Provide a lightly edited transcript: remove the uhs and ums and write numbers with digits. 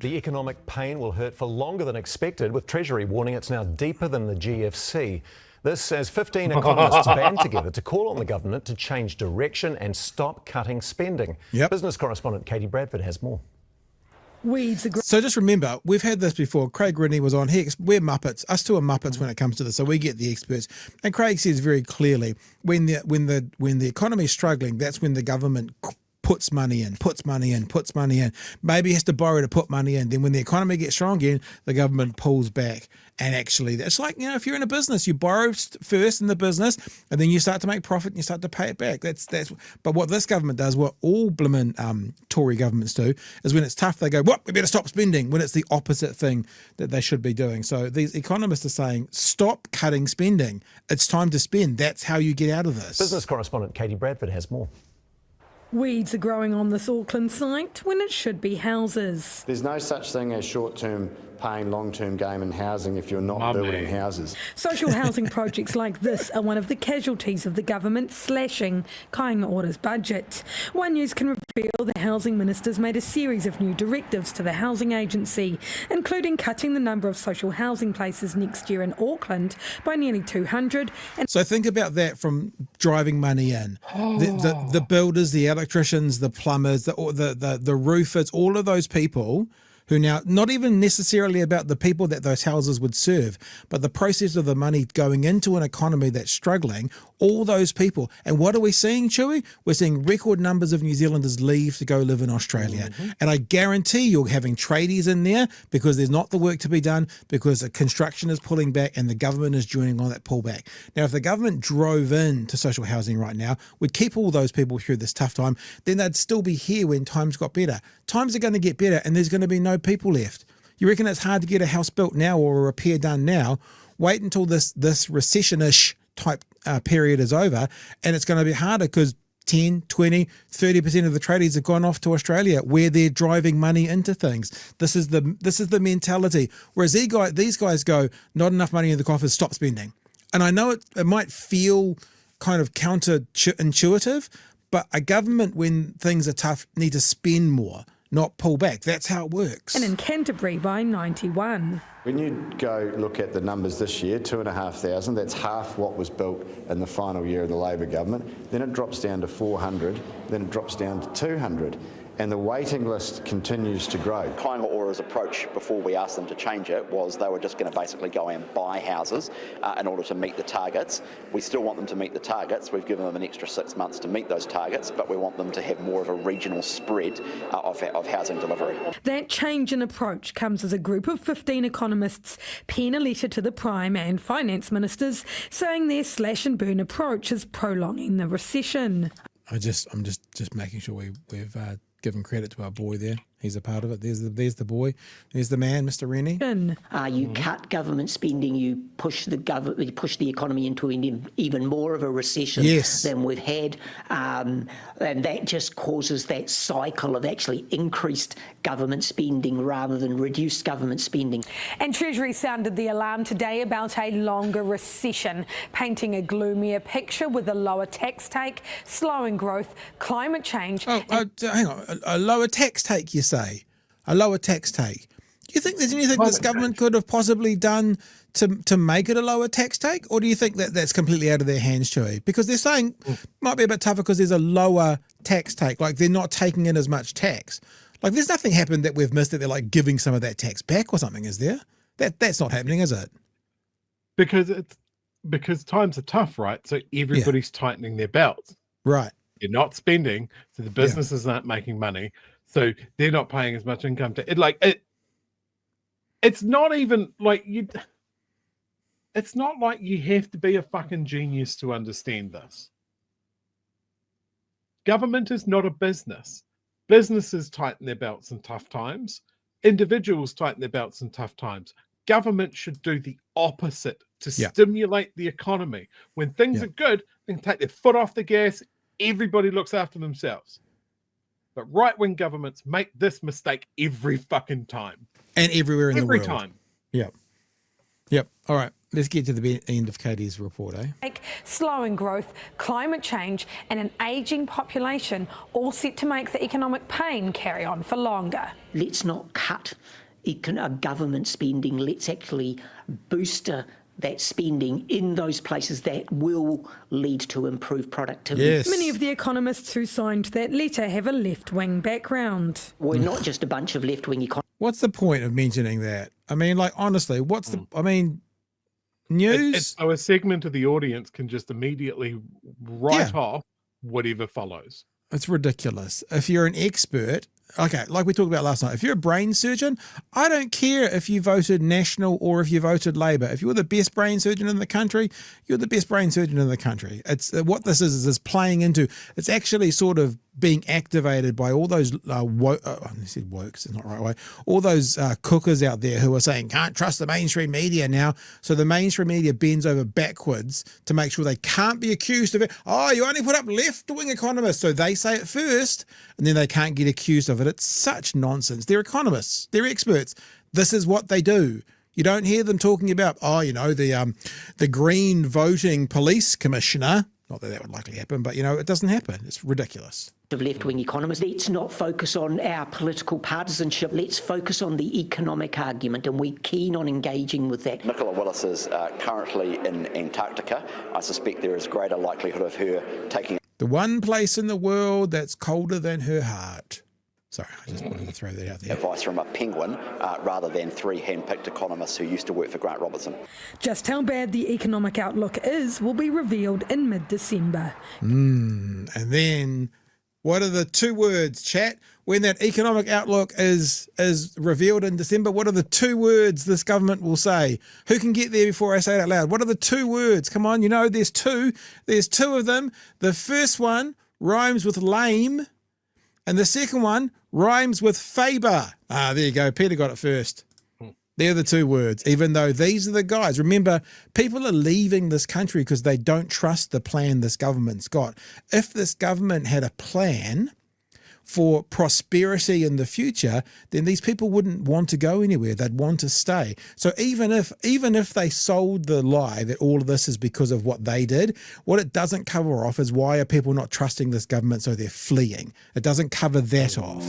The economic pain will hurt for longer than expected, with Treasury warning it's now deeper than the GFC. This as 15 economists band together to call on the government to change direction and stop cutting spending. Business correspondent Katie Bradford has more. So just remember, we've had this before. Craig Rennie was on. We're Muppets. Us two are Muppets when it comes to this, so we get the experts. And Craig says very clearly, when the economy is struggling, that's when the government puts money in. Maybe has to borrow to put money in. Then when the economy gets strong again, the government pulls back. And actually, it's like, if you're in a business, you borrow first in the business, and then you start to make profit and you start to pay it back. But what this government does, what all blimmin' Tory governments do, is when it's tough, they go, we better stop spending, when it's the opposite thing that they should be doing. So these economists are saying, stop cutting spending. It's time to spend. That's how you get out of this. Business correspondent Katie Bradford has more. Weeds are growing on this Auckland site when it should be houses. There's no such thing as short-term pain, long-term gain in housing if you're not building houses. Social housing projects like this are one of the casualties of the government slashing Kāinga Ora's budget. One News can reveal the Housing Minister's made a series of new directives to the Housing Agency, including cutting the number of social housing places next year in Auckland by nearly 200. So think about that from driving money in. The builders, the electricians, the plumbers, the roofers, all of those people who now, not even necessarily about the people that those houses would serve, but the process of the money going into an economy that's struggling, all those people. And what are we seeing, Chewy? We're seeing record numbers of New Zealanders leave to go live in Australia. And I guarantee you're having tradies in there because there's not the work to be done, because the construction is pulling back and the government is joining on that pullback. Now, if the government drove into social housing right now, would keep all those people through this tough time, then they'd still be here when times got better. Times are going to get better and there's going to be no people left. You reckon it's hard to get a house built now or a repair done now? Wait until this recession-ish type period is over, and it's going to be harder because 10, 20, 30% of the tradies have gone off to Australia where they're driving money into things. This is the mentality. Whereas these guys go, not enough money in the coffers, stop spending. And I know it might feel kind of counterintuitive, but a government, when things are tough, need to spend more, not pull back. That's how it works. And in Canterbury by 91. When you go look at the numbers this year, 2,500, that's half what was built in the final year of the Labor government. Then it drops down to 400, then it drops down to 200. And the waiting list continues to grow. Kāinga Ora's approach before we asked them to change it was they were just going to basically go and buy houses in order to meet the targets. We still want them to meet the targets. We've given them an extra 6 months to meet those targets, but we want them to have more of a regional spread of housing delivery. That change in approach comes as a group of 15 economists pen a letter to the Prime and Finance Ministers saying their slash and burn approach is prolonging the recession. I'm just making sure we've given credit to our boy there. He's a part of it. There's the boy. There's the man, Mr. Rennie. You cut government spending. You push the economy into even more of a recession than we've had, and that just causes that cycle of actually increased government spending rather than reduced government spending. And Treasury sounded the alarm today about a longer recession, painting a gloomier picture with a lower tax take, slowing growth, climate change. Hang on, a lower tax take, you say? A lower tax take. Do you think there's anything this government could have possibly done to make it a lower tax take? Or do you think that that's completely out of their hands, Chewy? Because they're saying it might be a bit tougher because there's a lower tax take. Like they're not taking in as much tax. Like there's nothing happened that we've missed that they're like giving some of that tax back or something, is there? That's not happening, is it? Because times are tough, right? So everybody's tightening their belts. Right. You're not spending, so the businesses aren't making money, so they're not paying as much income to it. It's not even like you. It's not like you have to be a fucking genius to understand this. Government is not a business. Businesses tighten their belts in tough times. Individuals tighten their belts in tough times. Government should do the opposite to stimulate the economy. When things are good, they can take their foot off the gas. Everybody looks after themselves. But right-wing governments make this mistake every fucking time. And everywhere in the world. Every time. Yep. All right. Let's get to the end of Katie's report, Slowing growth, climate change and an ageing population all set to make the economic pain carry on for longer. Let's not cut government spending. Let's actually boost that spending in those places that will lead to improved productivity. Yes. Many of the economists who signed that letter have a left-wing background. We're not just a bunch of left-wing economists. What's the point of mentioning that? I mean, like, honestly, what's the... I mean... News. So a segment of the audience can just immediately write off whatever follows. It's ridiculous. If you're an expert, okay, like we talked about last night, if you're a brain surgeon, I don't care if you voted National or if you voted Labour. If you're the best brain surgeon in the country, you're the best brain surgeon in the country. It's what this is playing into. It's actually sort of being activated by all those I said woke, it's not the right way. All those cookers out there who are saying can't trust the mainstream media now. So the mainstream media bends over backwards to make sure they can't be accused of it. Oh, you only put up left-wing economists, so they say it first, and then they can't get accused of it. It's such nonsense. They're economists. They're experts. This is what they do. You don't hear them talking about, the Green voting police commissioner. Not that would likely happen, but, it doesn't happen. It's ridiculous. Of left-wing economists. Let's not focus on our political partisanship. Let's focus on the economic argument, and we're keen on engaging with that. Nicola Willis is currently in Antarctica. I suspect there is greater likelihood of her taking the one place in the world that's colder than her heart. Sorry, I just wanted to throw that out there. Advice from a penguin rather than 3 hand-picked economists who used to work for Grant Robertson. Just how bad the economic outlook is will be revealed in mid-December. And then... what are the 2 words, chat? When that economic outlook is revealed in December, what are the 2 words this government will say? Who can get there before I say it out loud? What are the 2 words? Come on, there's 2. There's 2 of them. The first one rhymes with lame, and the second one rhymes with Faber. There you go. Peter got it first. They're the 2 words, even though these are the guys. Remember, people are leaving this country because they don't trust the plan this government's got. If this government had a plan for prosperity in the future, then these people wouldn't want to go anywhere. They'd want to stay. So even if they sold the lie that all of this is because of what they did, what it doesn't cover off is why are people not trusting this government, so they're fleeing. It doesn't cover that off.